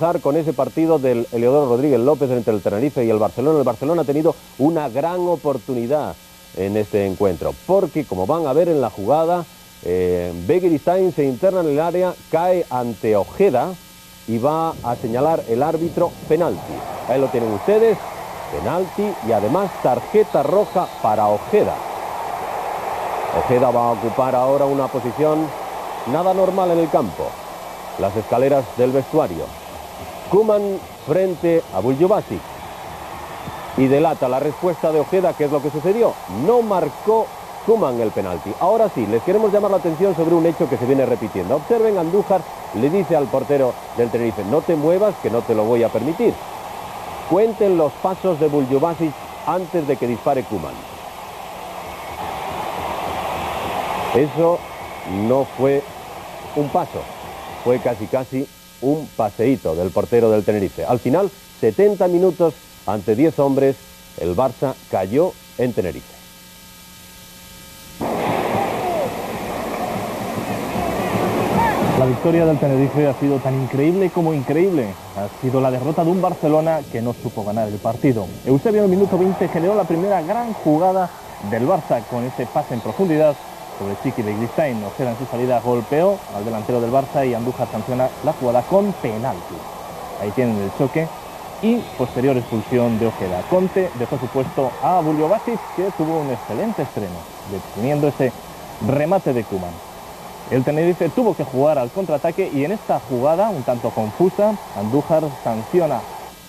Con ese partido del Heliodoro Rodríguez López entre el Tenerife y el Barcelona. El Barcelona ha tenido una gran oportunidad en este encuentro, porque como van a ver en la jugada, Begiristain se interna en el área, cae ante Ojeda y va a señalar el árbitro penalti. Ahí lo tienen ustedes, penalti y además tarjeta roja para Ojeda. Ojeda va a ocupar ahora una posición nada normal en el campo, las escaleras del vestuario. Koeman frente a Buljubasic y delata la respuesta de Ojeda. ¿Qué es lo que sucedió? No marcó Koeman el penalti. Ahora sí, les queremos llamar la atención sobre un hecho que se viene repitiendo. Observen, Andújar le dice al portero del Tenerife: no te muevas, que no te lo voy a permitir. Cuenten los pasos de Buljubasic antes de que dispare Koeman. Eso no fue un paso, fue casi un paseíto del portero del Tenerife. Al final, 70 minutos ante 10 hombres, el Barça cayó en Tenerife. La victoria del Tenerife ha sido tan increíble como increíble. Ha sido la derrota de un Barcelona que no supo ganar el partido. Eusebio en el minuto 20 generó la primera gran jugada del Barça con ese pase en profundidad sobre Chiqui Begiristain. Ojeda en su salida golpeó al delantero del Barça y Andújar sanciona la jugada con penalti. Ahí tienen el choque y posterior expulsión de Ojeda. Conte dejó su puesto a Buljubasic, que tuvo un excelente estreno, deteniendo ese remate de Koeman. El Tenerife tuvo que jugar al contraataque y en esta jugada, un tanto confusa, Andújar sanciona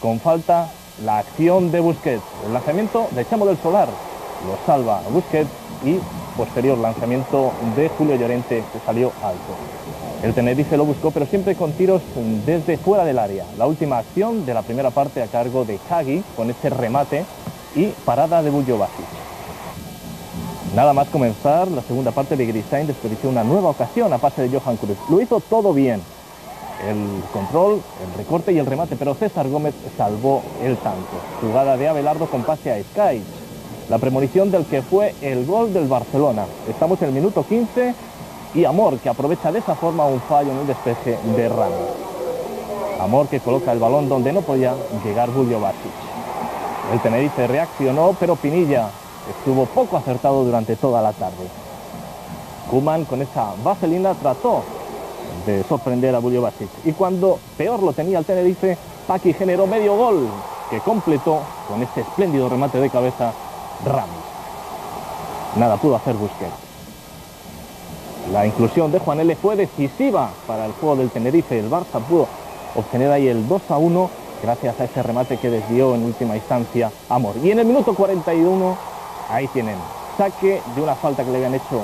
con falta la acción de Busquets. El lanzamiento de Chamo del Solar lo salva a Busquets y posterior lanzamiento de Julio Llorente, que salió alto. El Tenerife lo buscó, pero siempre con tiros desde fuera del área. La última acción de la primera parte a cargo de Hagi, con este remate y parada de Buljubasic. Nada más comenzar la segunda parte, de Begiristain desperdició una nueva ocasión a pase de Johan Cruyff. Lo hizo todo bien, el control, el recorte y el remate, pero César Gómez salvó el tanto. Jugada de Abelardo con pase a Skaix, la premonición del que fue el gol del Barcelona. Estamos en el minuto 15 y Amor, que aprovecha de esa forma un fallo en el despeje de Ramos. Amor, que coloca el balón donde no podía llegar Buljubasic. El Tenerife reaccionó, pero Pinilla estuvo poco acertado durante toda la tarde. Koeman, con esa vaselina, trató de sorprender a Buljubasic. Y cuando peor lo tenía el Tenerife, Paqui generó medio gol, que completó con este espléndido remate de cabeza Ramos. Nada pudo hacer Busquets. La inclusión de Juan L. fue decisiva para el juego del Tenerife. El Barça pudo obtener ahí el 2-1 gracias a ese remate que desvió en última instancia Amor. Y en el minuto 41, ahí tienen saque de una falta que le habían hecho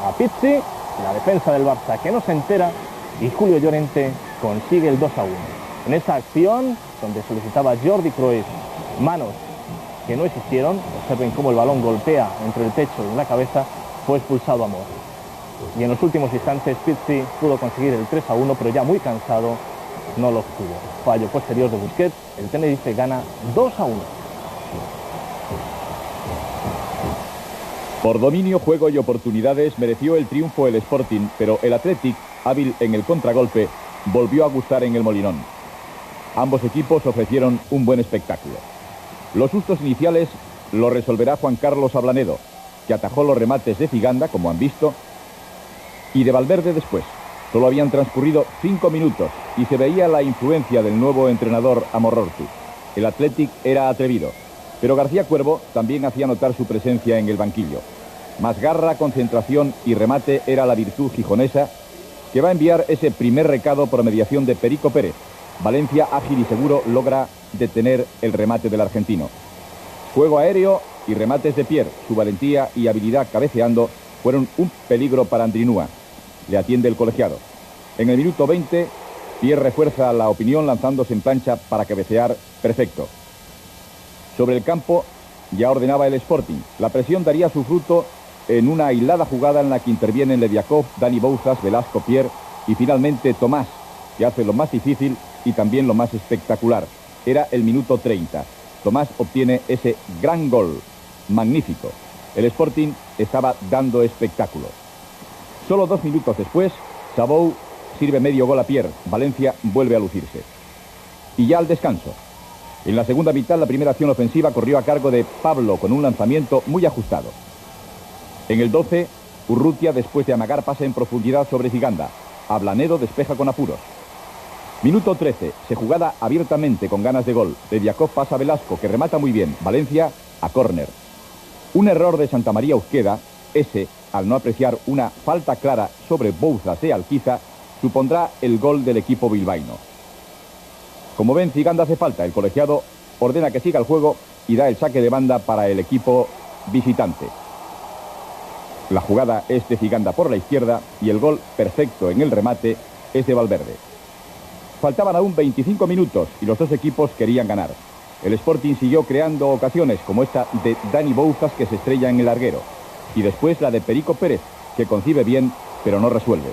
a Pizzi, la defensa del Barça que no se entera, y Julio Llorente consigue el 2-1. En esa acción, donde solicitaba Jordi Cruyff manos que no existieron, observen cómo el balón golpea entre el pecho y la cabeza, fue expulsado Amor. Y en los últimos instantes Pizzi pudo conseguir el 3-1, pero ya muy cansado no lo obtuvo. Fallo posterior de Busquets, el Tenerife gana 2-1. Por dominio, juego y oportunidades mereció el triunfo el Sporting, pero el Athletic, hábil en el contragolpe, volvió a gustar en el Molinón. Ambos equipos ofrecieron un buen espectáculo. Los sustos iniciales los resolverá Juan Carlos Ablanedo, que atajó los remates de Ziganda, como han visto, y de Valverde después. Solo habían transcurrido 5 minutos y se veía la influencia del nuevo entrenador Amorortu. El Athletic era atrevido, pero García Cuervo también hacía notar su presencia en el banquillo. Más garra, concentración y remate era la virtud gijonesa, que va a enviar ese primer recado por mediación de Perico Pérez. Valencia, ágil y seguro, logra detener el remate del argentino. Juego aéreo y remates de Pierre. Su valentía y habilidad cabeceando fueron un peligro para Andrinúa. Le atiende el colegiado. En el minuto 20, Pierre refuerza la opinión lanzándose en plancha para cabecear perfecto. Sobre el campo ya ordenaba el Sporting. La presión daría su fruto en una aislada jugada en la que intervienen Lediakov, Dani Bouzas, Velasco, Pierre y finalmente Tomás, que hace lo más difícil y también lo más espectacular. Era el minuto 30. Tomás obtiene ese gran gol. Magnífico. El Sporting estaba dando espectáculo. Solo 2 minutos después, Sabou sirve medio gol a Pierre. Valencia vuelve a lucirse. y ya al descanso. En la segunda mitad, la primera acción ofensiva corrió a cargo de Pablo con un lanzamiento muy ajustado. En el 12, Urrutia, después de amagar, pasa en profundidad sobre Ziganda. Ablanedo despeja con apuros. Minuto 13, se jugada abiertamente con ganas de gol. Lediakov pasa a Velasco, que remata muy bien. Valencia a córner. Un error de Santamaría Uzqueda, ese, al no apreciar una falta clara sobre Bouzas de Alquiza, supondrá el gol del equipo bilbaíno. Como ven, Ziganda hace falta. El colegiado ordena que siga el juego y da el saque de banda para el equipo visitante. La jugada es de Ziganda por la izquierda y el gol perfecto en el remate es de Valverde. Faltaban aún 25 minutos y los dos equipos querían ganar. El Sporting siguió creando ocasiones como esta de Dani Bouzas, que se estrella en el larguero, y después la de Perico Pérez, que concibe bien pero no resuelve.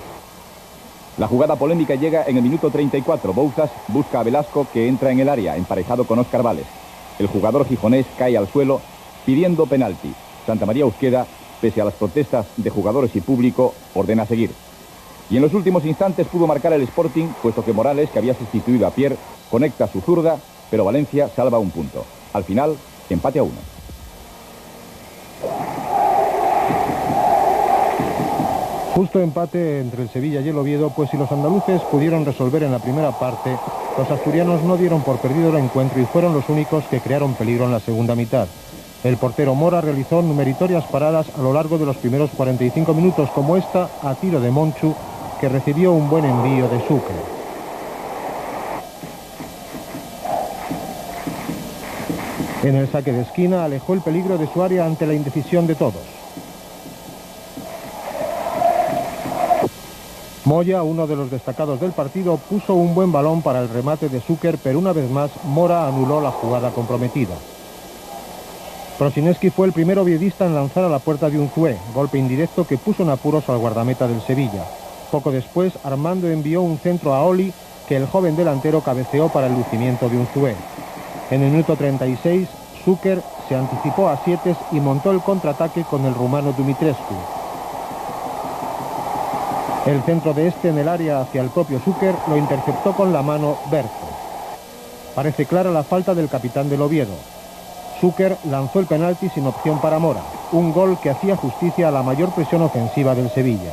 La jugada polémica llega en el minuto 34. Bouzas busca a Velasco, que entra en el área, emparejado con Óscar Vales. El jugador gijonés cae al suelo pidiendo penalti. Santamaría Uzqueda, pese a las protestas de jugadores y público, ordena seguir. Y en los últimos instantes pudo marcar el Sporting, puesto que Morales, que había sustituido a Pierre, conecta su zurda, pero Valencia salva un punto. Al final, empate a 1. Justo empate entre el Sevilla y el Oviedo, pues si los andaluces pudieron resolver en la primera parte, los asturianos no dieron por perdido el encuentro y fueron los únicos que crearon peligro en la segunda mitad. El portero Mora realizó numeritorias paradas a lo largo de los primeros 45 minutos, como esta a tiro de Monchu, que recibió un buen envío de Sucre. En el saque de esquina alejó el peligro de su área ante la indecisión de todos. Moya, uno de los destacados del partido, puso un buen balón para el remate de Zúquer, pero una vez más Mora anuló la jugada comprometida. Prosineski fue el primer oviedista en lanzar a la puerta de Unzué, golpe indirecto que puso en apuros al guardameta del Sevilla. Poco después, Armando envió un centro a Oli, que el joven delantero cabeceó para el lucimiento de Unzué. En el minuto 36, Zúquer se anticipó a Sietes y montó el contraataque con el rumano Dumitrescu. El centro de este en el área hacia el propio Zúquer lo interceptó con la mano Berto. Parece clara la falta del capitán del Oviedo. Zúquer lanzó el penalti sin opción para Mora, un gol que hacía justicia a la mayor presión ofensiva del Sevilla.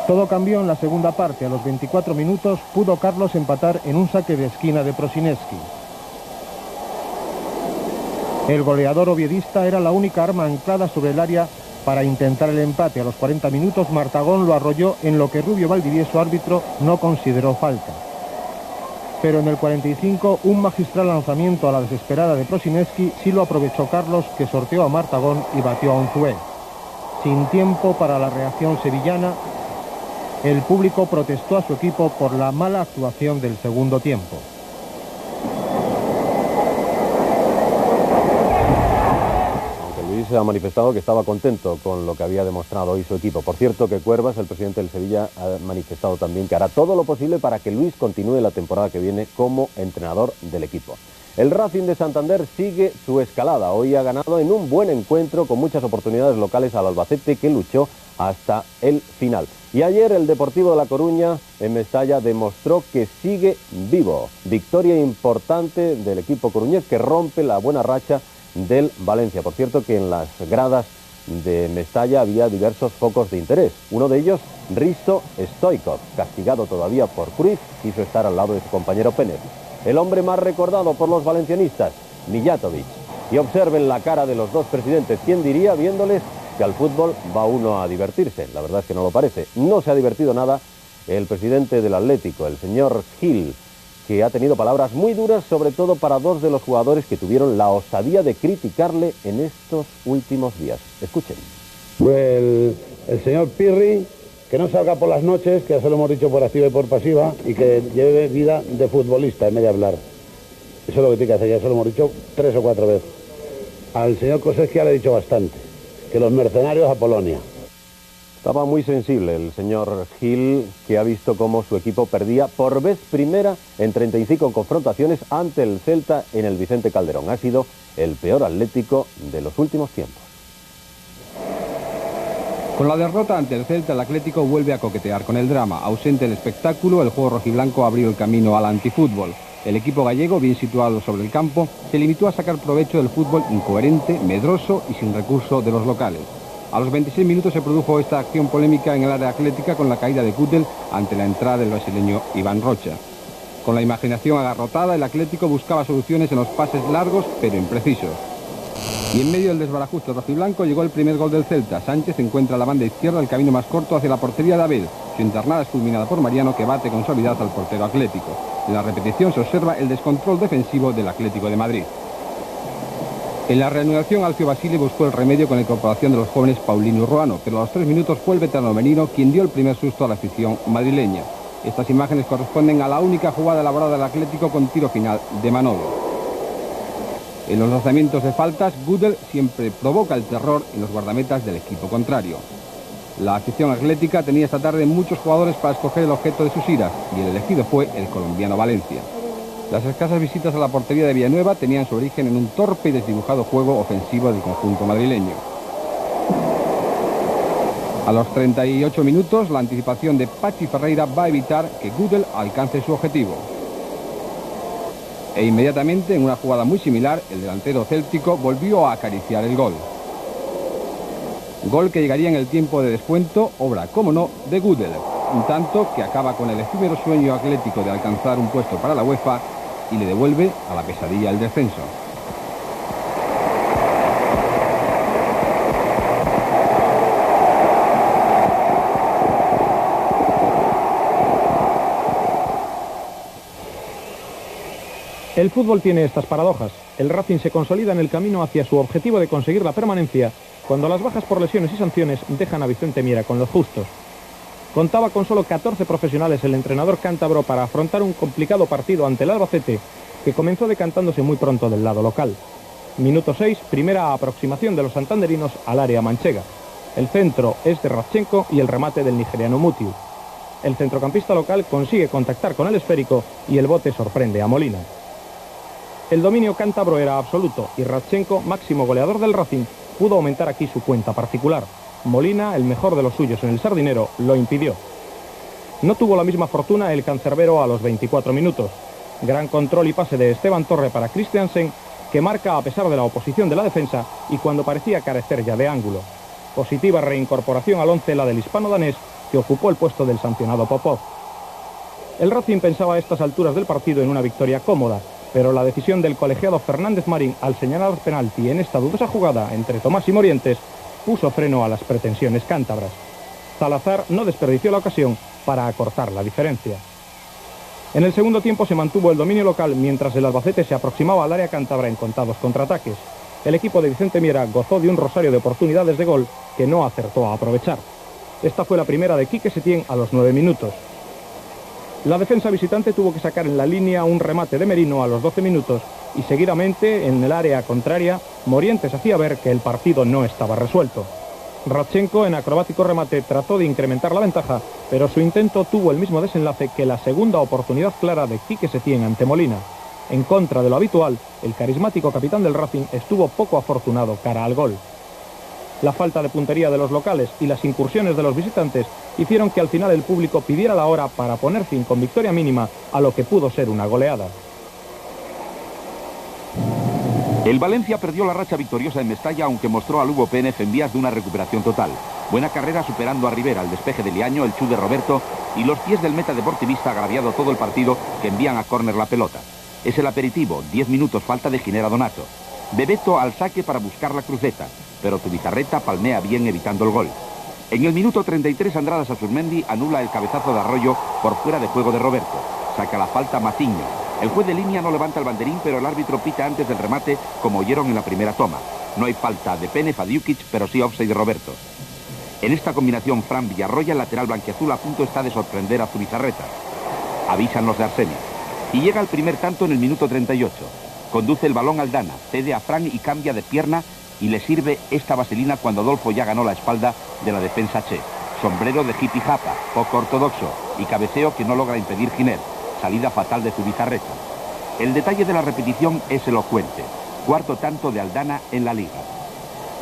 Todo cambió en la segunda parte. A los 24 minutos pudo Carlos empatar en un saque de esquina de Prosineski. El goleador oviedista era la única arma anclada sobre el área para intentar el empate. A los 40 minutos Martagón lo arrolló en lo que Rubio Valdivieso, árbitro, no consideró falta. Pero en el 45, un magistral lanzamiento a la desesperada de Prosineski sí lo aprovechó Carlos, que sorteó a Martagón y batió a Unzué. Sin tiempo para la reacción sevillana, el público protestó a su equipo por la mala actuación del segundo tiempo. Se ha manifestado que estaba contento con lo que había demostrado hoy su equipo. Por cierto, que Cuervas, el presidente del Sevilla, ha manifestado también que hará todo lo posible para que Luis continúe la temporada que viene como entrenador del equipo. El Racing de Santander sigue su escalada. Hoy ha ganado en un buen encuentro con muchas oportunidades locales al Albacete, que luchó hasta el final. Y ayer el Deportivo de La Coruña en Mestalla demostró que sigue vivo. Victoria importante del equipo coruñés, que rompe la buena racha del Valencia. Por cierto, que en las gradas de Mestalla había diversos focos de interés. Uno de ellos, Risto Stoichkov, castigado todavía por Cruyff, quiso estar al lado de su compañero Pérez. El hombre más recordado por los valencianistas, Mijatovic. Y observen la cara de los dos presidentes. ¿Quién diría, viéndoles, que al fútbol va uno a divertirse? La verdad es que no lo parece. No se ha divertido nada el presidente del Atlético, el señor Gil, que ha tenido palabras muy duras, sobre todo para dos de los jugadores que tuvieron la osadía de criticarle en estos últimos días. Escuchen. El señor Pirri, que no salga por las noches, que ya se lo hemos dicho por activa y por pasiva, y que lleve vida de futbolista en vez de hablar. Eso es lo que tiene que hacer, ya se lo hemos dicho 3 o 4 veces. Al señor Koseski ya le he dicho bastante, que los mercenarios a Polonia. Estaba muy sensible el señor Gil, que ha visto cómo su equipo perdía por vez primera en 35 confrontaciones ante el Celta en el Vicente Calderón. Ha sido el peor Atlético de los últimos tiempos. Con la derrota ante el Celta, el Atlético vuelve a coquetear con el drama. Ausente el espectáculo, el juego rojiblanco abrió el camino al antifútbol. El equipo gallego, bien situado sobre el campo, se limitó a sacar provecho del fútbol incoherente, medroso y sin recurso de los locales. A los 26 minutos se produjo esta acción polémica en el área atlética con la caída de Gutel ante la entrada del brasileño Iván Rocha. Con la imaginación agarrotada, el Atlético buscaba soluciones en los pases largos pero imprecisos. Y en medio del desbarajuste rojiblanco llegó el primer gol del Celta. Sánchez encuentra a la banda izquierda el camino más corto hacia la portería de Abel. Su internada es fulminada por Mariano, que bate con suavidad al portero atlético. En la repetición se observa el descontrol defensivo del Atlético de Madrid. En la reanudación, Alfio Basile buscó el remedio con la incorporación de los jóvenes Paulino y Ruano, pero a los 3 minutos fue el veterano Menino quien dio el primer susto a la afición madrileña. Estas imágenes corresponden a la única jugada elaborada del Atlético con tiro final de Manolo. En los lanzamientos de faltas, Gutel siempre provoca el terror en los guardametas del equipo contrario. La afición atlética tenía esta tarde muchos jugadores para escoger el objeto de sus iras, y el elegido fue el colombiano Valencia. Las escasas visitas a la portería de Villanueva tenían su origen en un torpe y desdibujado juego ofensivo del conjunto madrileño. A los 38 minutos, la anticipación de Pachi Ferreira va a evitar que Gutel alcance su objetivo. E inmediatamente, en una jugada muy similar, el delantero céltico volvió a acariciar el gol. Gol que llegaría en el tiempo de descuento, obra, como no, de Gutel. Un tanto que acaba con el efímero sueño atlético de alcanzar un puesto para la UEFA y le devuelve a la pesadilla el descenso. El fútbol tiene estas paradojas. El Racing se consolida en el camino hacia su objetivo de conseguir la permanencia cuando las bajas por lesiones y sanciones dejan a Vicente Miera con los justos. Contaba con solo 14 profesionales el entrenador cántabro para afrontar un complicado partido ante el Albacete, que comenzó decantándose muy pronto del lado local. Minuto 6, primera aproximación de los santanderinos al área manchega. El centro es de Radchenko y el remate del nigeriano Mutiu. El centrocampista local consigue contactar con el esférico y el bote sorprende a Molina. El dominio cántabro era absoluto y Radchenko, máximo goleador del Racing, pudo aumentar aquí su cuenta particular. Molina, el mejor de los suyos en el Sardinero, lo impidió. No tuvo la misma fortuna el cancerbero a los 24 minutos. Gran control y pase de Esteban Torre para Christiansen, que marca a pesar de la oposición de la defensa y cuando parecía carecer ya de ángulo. Positiva reincorporación al 11 la del hispano-danés, que ocupó el puesto del sancionado Popov. El Racing pensaba a estas alturas del partido en una victoria cómoda, pero la decisión del colegiado Fernández Marín al señalar penalti en esta dudosa jugada entre Tomás y Morientes puso freno a las pretensiones cántabras. Salazar no desperdició la ocasión para acortar la diferencia. En el segundo tiempo se mantuvo el dominio local mientras el Albacete se aproximaba al área cántabra en contados contraataques. El equipo de Vicente Miera gozó de un rosario de oportunidades de gol que no acertó a aprovechar. Esta fue la primera de Quique Setién a los 9 minutos. La defensa visitante tuvo que sacar en la línea un remate de Merino a los 12 minutos y seguidamente, en el área contraria, Morientes hacía ver que el partido no estaba resuelto. Radchenko, en acrobático remate, trató de incrementar la ventaja, pero su intento tuvo el mismo desenlace que la segunda oportunidad clara de Quique Setién ante Molina. En contra de lo habitual, el carismático capitán del Racing estuvo poco afortunado cara al gol. La falta de puntería de los locales y las incursiones de los visitantes hicieron que al final el público pidiera la hora para poner fin con victoria mínima a lo que pudo ser una goleada. El Valencia perdió la racha victoriosa en Mestalla, aunque mostró al Hugo Pénez en vías de una recuperación total. Buena carrera superando a Rivera, el despeje de Liaño, el chu de Roberto y los pies del meta deportivista agraviado todo el partido que envían a córner la pelota. Es el aperitivo, 10 minutos falta de Ginera Donato. Bebeto al saque para buscar la cruceta, pero Zubizarreta palmea bien evitando el gol. En el minuto 33 Andrada Sasurmendi anula el cabezazo de Arroyo por fuera de juego de Roberto. Saca la falta Maciño. El juez de línea no levanta el banderín, pero el árbitro pita antes del remate, como oyeron en la primera toma. No hay falta de Pénez a Diukic, pero sí offside de Roberto. En esta combinación Fran Villarroya, el lateral blanquiazul, a punto está de sorprender a Zubizarreta. Avisan los de Arsenio. Y llega el primer tanto en el minuto 38. Conduce el balón Aldana, cede a Fran y cambia de pierna y le sirve esta vaselina cuando Adolfo ya ganó la espalda de la defensa Che. Sombrero de hippie japa, poco ortodoxo y cabeceo que no logra impedir Giner. Salida fatal de Zubizarreta. El detalle de la repetición es elocuente. Cuarto tanto de Aldana en la liga.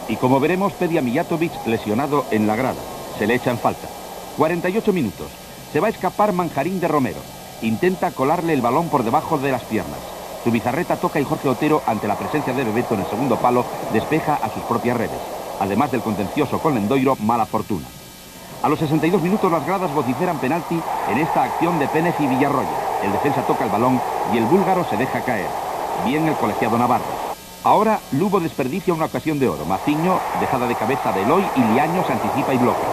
Y como veremos, Pedia Mijatovic lesionado en la grada. Se le echa en falta. 48 minutos. Se va a escapar Manjarín de Romero. Intenta colarle el balón por debajo de las piernas. Zubizarreta toca y Jorge Otero, ante la presencia de Bebeto en el segundo palo, despeja a sus propias redes. Además del contencioso con Lendoiro, mala fortuna. A los 62 minutos las gradas vociferan penalti en esta acción de Pénez y Villarroya. El defensa toca el balón y el búlgaro se deja caer. Bien el colegiado navarro. Ahora Lugo desperdicia una ocasión de oro. Maciño, dejada de cabeza de Eloy, y Liaño se anticipa y bloquea.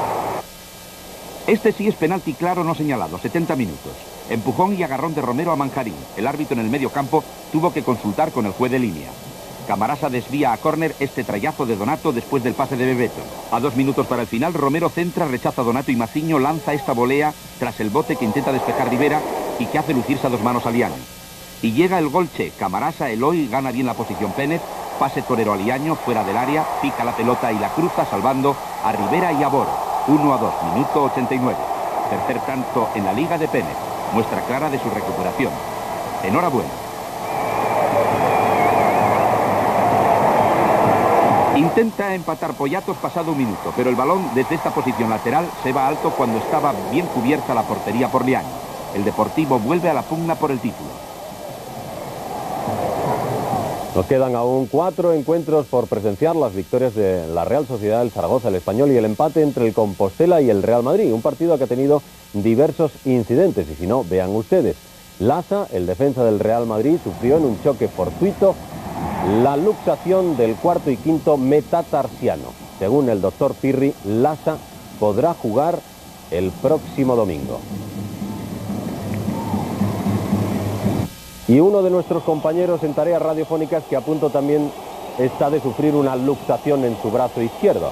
Este sí es penalti claro no señalado, 70 minutos. Empujón y agarrón de Romero a Manjarín. El árbitro en el medio campo tuvo que consultar con el juez de línea. Camarasa desvía a córner este trayazo de Donato después del pase de Bebeto. A 2 minutos para el final, Romero centra, rechaza a Donato y Maciño lanza esta volea tras el bote que intenta despejar Rivera y que hace lucirse a 2 manos a Liaño. Y llega el gol Che. Camarasa, Eloy, gana bien la posición Pénez, pase torero a Liaño, fuera del área, pica la pelota y la cruza salvando a Rivera y a Boro. 1-2, minuto 89. Tercer tanto en la Liga de Pénez. Muestra clara de su recuperación. Enhorabuena. Intenta empatar Poyatos pasado 1 minuto, pero el balón desde esta posición lateral se va alto cuando estaba bien cubierta la portería por Liaño. El Deportivo vuelve a la pugna por el título. Nos quedan aún 4 encuentros por presenciar: las victorias de la Real Sociedad, el Zaragoza, el Español y el empate entre el Compostela y el Real Madrid. Un partido que ha tenido diversos incidentes y si no, vean ustedes. Lasa, el defensa del Real Madrid, sufrió en un choque fortuito la luxación del cuarto y quinto metatarsiano. Según el doctor Pirri, Lasa podrá jugar el próximo domingo. Y uno de nuestros compañeros en tareas radiofónicas que a punto también está de sufrir una luxación en su brazo izquierdo.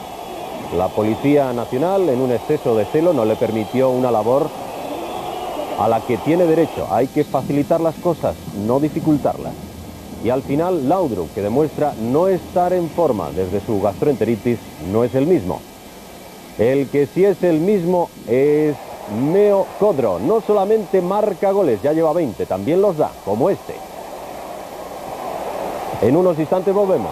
La Policía Nacional, en un exceso de celo, no le permitió una labor a la que tiene derecho. Hay que facilitar las cosas, no dificultarlas. Y al final, Laudrup, que demuestra no estar en forma desde su gastroenteritis, no es el mismo. El que sí es el mismo es Meo Codro. No solamente marca goles, ya lleva 20, también los da, como este. En unos instantes volvemos.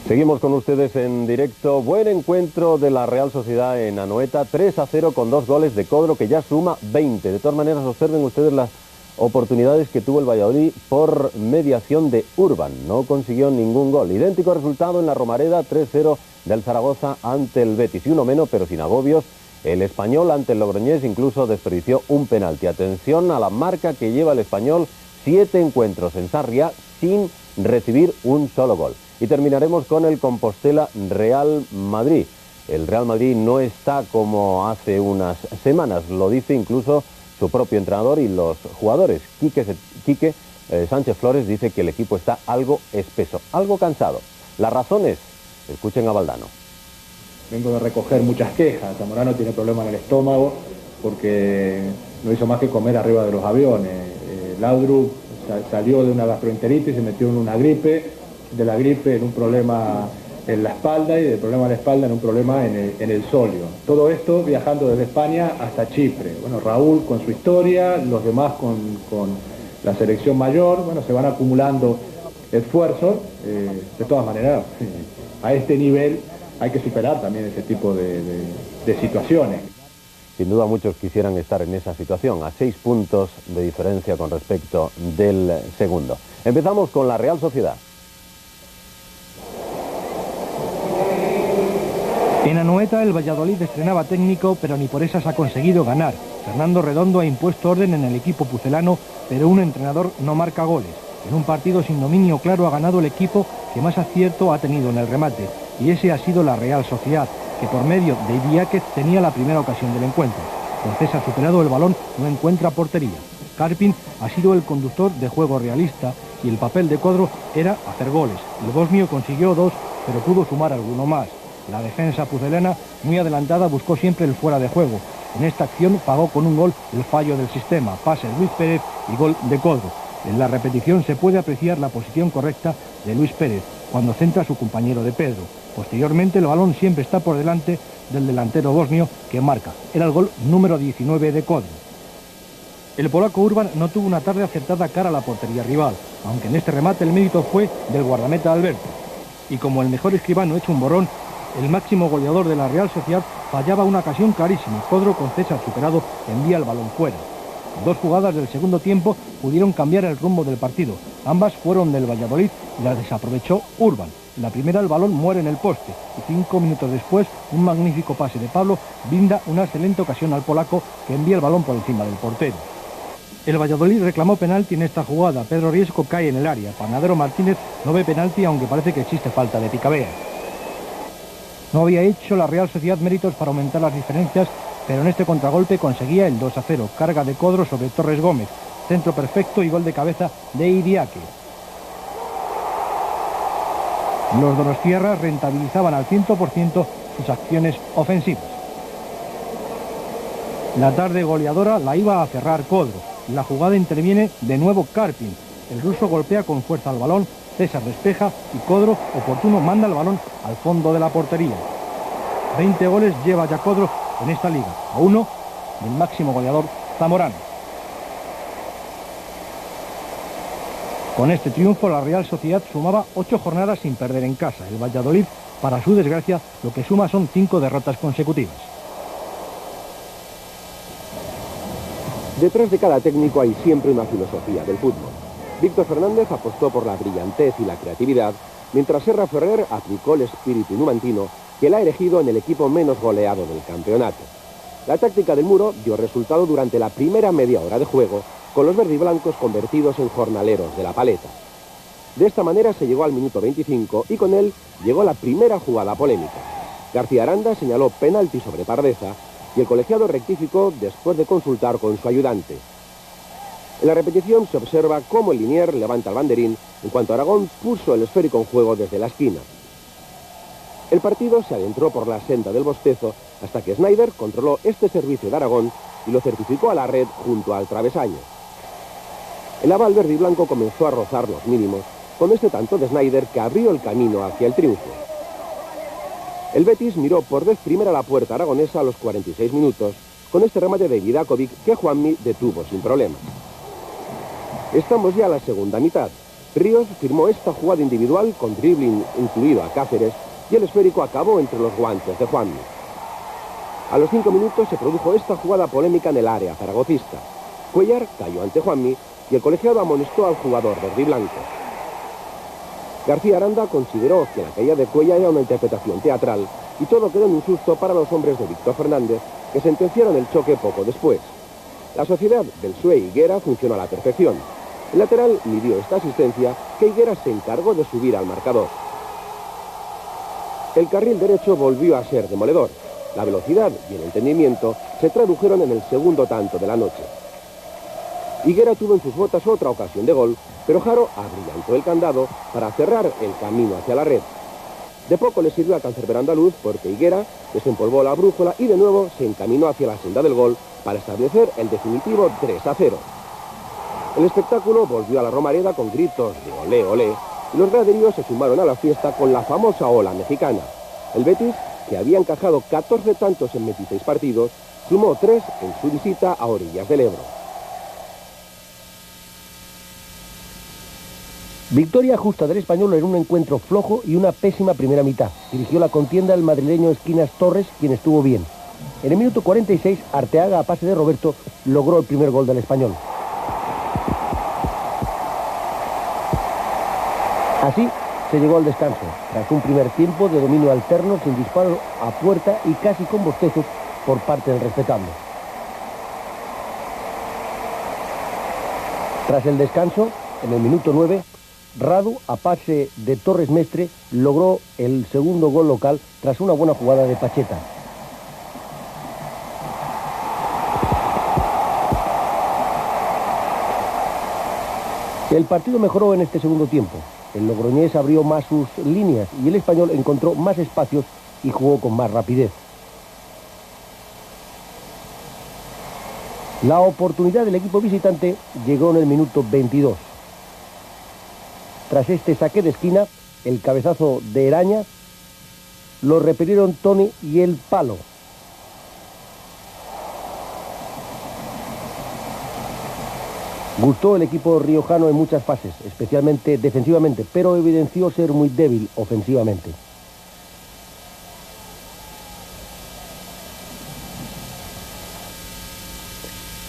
Seguimos con ustedes en directo. Buen encuentro de la Real Sociedad en Anoeta, 3-0 con 2 goles de Codro, que ya suma 20. De todas maneras, observen ustedes las oportunidades que tuvo el Valladolid por mediación de Urban. No consiguió ningún gol. Idéntico resultado en la Romareda, 3-0 del Zaragoza ante el Betis. Y uno menos, pero sin agobios, el Español ante el Logroñés incluso desperdició un penalti. Atención a la marca que lleva el Español: 7 encuentros en Sarriá sin recibir un solo gol. Y terminaremos con el Compostela Real Madrid. El Real Madrid no está como hace unas semanas, lo dice incluso su propio entrenador y los jugadores. Quique Sánchez Flores dice que el equipo está algo espeso, algo cansado. Las razones, escuchen a Valdano. Vengo de recoger muchas quejas. Zamorano tiene problemas en el estómago porque no hizo más que comer arriba de los aviones. Laudrup salió de una gastroenteritis, se metió en una gripe, de la gripe en un problema en la espalda y del problema de la espalda en un problema en el sóleo. Todo esto viajando desde España hasta Chipre. Bueno, Raúl con su historia, los demás con la selección mayor, bueno, se van acumulando esfuerzos. De todas maneras, a este nivel hay que superar también ese tipo de situaciones. Sin duda muchos quisieran estar en esa situación, a 6 puntos de diferencia con respecto del segundo. Empezamos con la Real Sociedad. En Anoeta el Valladolid estrenaba técnico, pero ni por esas ha conseguido ganar. Fernando Redondo ha impuesto orden en el equipo pucelano, pero un entrenador no marca goles. En un partido sin dominio claro ha ganado el equipo que más acierto ha tenido en el remate, y ese ha sido la Real Sociedad, que por medio de Idiáquez tenía la primera ocasión del encuentro. Entonces ha superado el balón, no encuentra portería. Karpin ha sido el conductor de juego realista y el papel de Codro era hacer goles. El bosnio consiguió 2, pero pudo sumar alguno más. La defensa pucelana, muy adelantada, buscó siempre el fuera de juego. En esta acción pagó con un gol el fallo del sistema, pase de Luis Pérez y gol de Codro. En la repetición se puede apreciar la posición correcta de Luis Pérez. cuando centra a su compañero de Pedro. Posteriormente el balón siempre está por delante del delantero bosnio que marca. Era el gol número 19 de Kodro. El polaco Urban no tuvo una tarde acertada cara a la portería rival, aunque en este remate el mérito fue del guardameta Alberto. Y como el mejor escribano hecho un borrón, el máximo goleador de la Real Sociedad fallaba una ocasión clarísima. Kodro, con César superado, envía el balón fuera. Dos jugadas del segundo tiempo pudieron cambiar el rumbo del partido. Ambas fueron del Valladolid y las desaprovechó Urban. La primera, el balón muere en el poste y 5 minutos después un magnífico pase de Pablo brinda una excelente ocasión al polaco, que envía el balón por encima del portero. El Valladolid reclamó penalti en esta jugada. Pedro Riesco cae en el área. Panadero Martínez no ve penalti, aunque parece que existe falta de picabea. No había hecho la Real Sociedad méritos para aumentar las diferencias, pero en este contragolpe conseguía el 2-0. Carga de Kodro sobre Torres Gómez. Centro perfecto y gol de cabeza de Iriaque. Los donostiarras rentabilizaban al 100% sus acciones ofensivas. La tarde goleadora la iba a cerrar Kodro. La jugada interviene de nuevo Karpin. El ruso golpea con fuerza al balón, César despeja y Kodro, oportuno, manda el balón al fondo de la portería. 20 goles lleva ya Kodro en esta liga, a 1 del máximo goleador zamorano. Con este triunfo la Real Sociedad sumaba 8 jornadas sin perder en casa. El Valladolid, para su desgracia, lo que suma son 5 derrotas consecutivas. Detrás de cada técnico hay siempre una filosofía del fútbol. Víctor Fernández apostó por la brillantez y la creatividad, mientras Serra Ferrer aplicó el espíritu numantino que la ha elegido en el equipo menos goleado del campeonato. La táctica del muro dio resultado durante la primera media hora de juego, con los verdiblancos convertidos en jornaleros de la paleta. De esta manera se llegó al minuto 25 y con él llegó la primera jugada polémica. García Aranda señaló penalti sobre Pardeza y el colegiado rectificó después de consultar con su ayudante. En la repetición se observa cómo el linier levanta el banderín en cuanto Aragón puso el esférico en juego desde la esquina. El partido se adentró por la senda del bostezo hasta que Snyder controló este servicio de Aragón y lo certificó a la red junto al travesaño. El aval verde y blanco comenzó a rozar los mínimos con este tanto de Snyder que abrió el camino hacia el triunfo. El Betis miró por vez primera la puerta aragonesa a los 46 minutos con este remate de Vidakovic que Juanmi detuvo sin problemas. Estamos ya a la segunda mitad. Ríos firmó esta jugada individual con dribbling incluido a Cáceres y el esférico acabó entre los guantes de Juanmi. A los 5 minutos se produjo esta jugada polémica en el área zaragocista. Cuellar cayó ante Juanmi y el colegiado amonestó al jugador verde y blanco. García Aranda consideró que la caída de Cuellar era una interpretación teatral y todo quedó en un susto para los hombres de Víctor Fernández, que sentenciaron el choque poco después. La sociedad del Sue Higuera funcionó a la perfección. El lateral midió esta asistencia que Higuera se encargó de subir al marcador. El carril derecho volvió a ser demoledor. La velocidad y el entendimiento se tradujeron en el segundo tanto de la noche. Higuera tuvo en sus botas otra ocasión de gol, pero Jaro abrillantó el candado para cerrar el camino hacia la red. De poco le sirvió al cancerbero andaluz porque Higuera desempolvó la brújula y de nuevo se encaminó hacia la senda del gol para establecer el definitivo 3-0. El espectáculo volvió a la Romareda con gritos de olé, olé, y los graderíos se sumaron a la fiesta con la famosa ola mexicana. El Betis, que había encajado 14 tantos en 26 partidos, sumó 3 en su visita a orillas del Ebro. Victoria justa del Español en un encuentro flojo y una pésima primera mitad. Dirigió la contienda el madrileño Esquinas Torres, quien estuvo bien. En el minuto 46, Arteaga, a pase de Roberto, logró el primer gol del Español. Así se llegó al descanso, tras un primer tiempo de dominio alterno, sin disparo a puerta y casi con bostezos por parte del respetable. Tras el descanso, en el minuto 9, Radu, a pase de Torres Mestre, logró el segundo gol local tras una buena jugada de Pacheta. El partido mejoró en este segundo tiempo. El logroñés abrió más sus líneas y el Español encontró más espacios y jugó con más rapidez. La oportunidad del equipo visitante llegó en el minuto 22. Tras este saque de esquina, el cabezazo de Eraña, lo repelieron Toni y el palo. Gustó el equipo riojano en muchas fases, especialmente defensivamente, pero evidenció ser muy débil ofensivamente.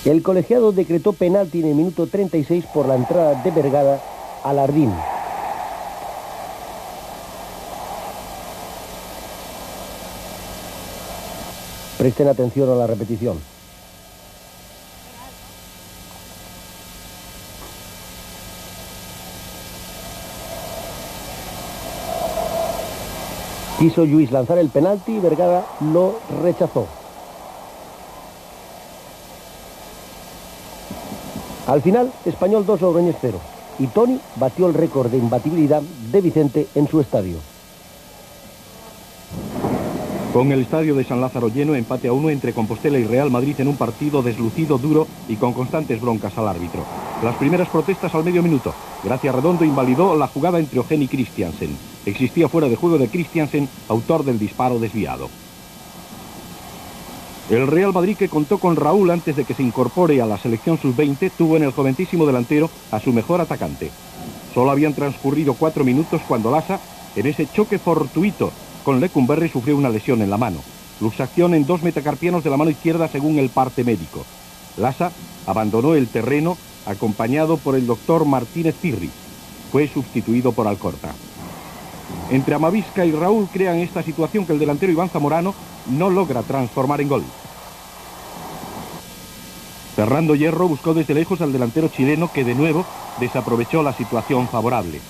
El colegiado decretó penalti en el minuto 36 por la entrada de Vergara a Lardín. Presten atención a la repetición. Quiso Lluís lanzar el penalti y Vergara lo rechazó. Al final, Español 2, Logroñés 0. Y Toni batió el récord de imbatibilidad de Vicente en su estadio. Con el estadio de San Lázaro lleno, empate a 1 entre Compostela y Real Madrid en un partido deslucido, duro y con constantes broncas al árbitro. Las primeras protestas al medio minuto. Gracia Redondo invalidó la jugada entre Eugen y Christiansen. Existía fuera de juego de Christiansen, autor del disparo desviado. El Real Madrid, que contó con Raúl antes de que se incorpore a la selección sub-20, tuvo en el jovencísimo delantero a su mejor atacante. Solo habían transcurrido 4 minutos cuando Lasa, en ese choque fortuito con Lecumberri, sufrió una lesión en la mano. Luxación en 2 metacarpianos de la mano izquierda según el parte médico. Lasa abandonó el terreno acompañado por el doctor Martínez Pirri. Fue sustituido por Alcorta. Entre Amavisca y Raúl crean esta situación que el delantero Iván Zamorano no logra transformar en gol. Fernando Hierro buscó desde lejos al delantero chileno, que de nuevo desaprovechó la situación favorable.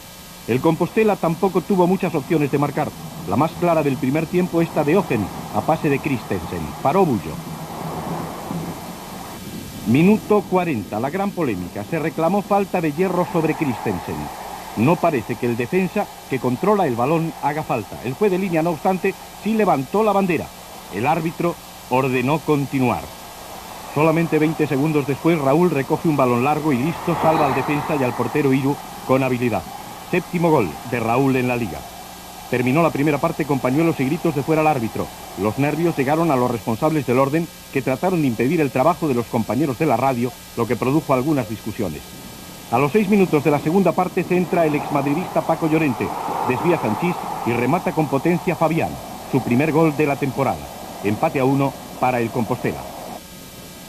El Compostela tampoco tuvo muchas opciones de marcar. La más clara del primer tiempo, esta de Ogen, a pase de Christensen. Paró Bullo. Minuto 40, la gran polémica. Se reclamó falta de Hierro sobre Christensen. No parece que el defensa que controla el balón haga falta. El juez de línea, no obstante, sí levantó la bandera. El árbitro ordenó continuar. Solamente 20 segundos después, Raúl recoge un balón largo y listo, salva al defensa y al portero Iru con habilidad. 7º gol de Raúl en la liga. Terminó la primera parte con pañuelos y gritos de fuera al árbitro. Los nervios llegaron a los responsables del orden, que trataron de impedir el trabajo de los compañeros de la radio, lo que produjo algunas discusiones. A los 6 minutos de la segunda parte centra el exmadridista Paco Llorente, desvía Sanchís y remata con potencia Fabián, su primer gol de la temporada. Empate a 1 para el Compostela.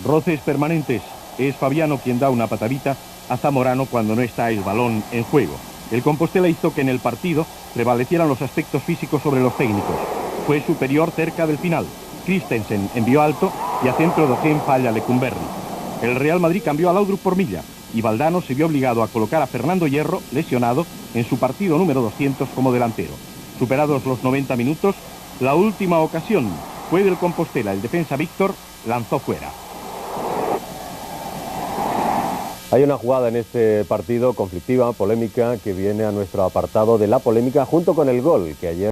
Roces permanentes. Es Fabiano quien da una patadita a Zamorano cuando no está el balón en juego. El Compostela hizo que en el partido prevalecieran los aspectos físicos sobre los técnicos. Fue superior cerca del final. Christensen envió alto y a centro de Ogen falla Lecumberri. El Real Madrid cambió a Laudrup por Milla y Valdano se vio obligado a colocar a Fernando Hierro, lesionado, en su partido número 200 como delantero. Superados los 90 minutos, la última ocasión fue del Compostela. El defensa Víctor lanzó fuera. Hay una jugada en este partido conflictiva, polémica, que viene a nuestro apartado de la polémica junto con el gol que ayer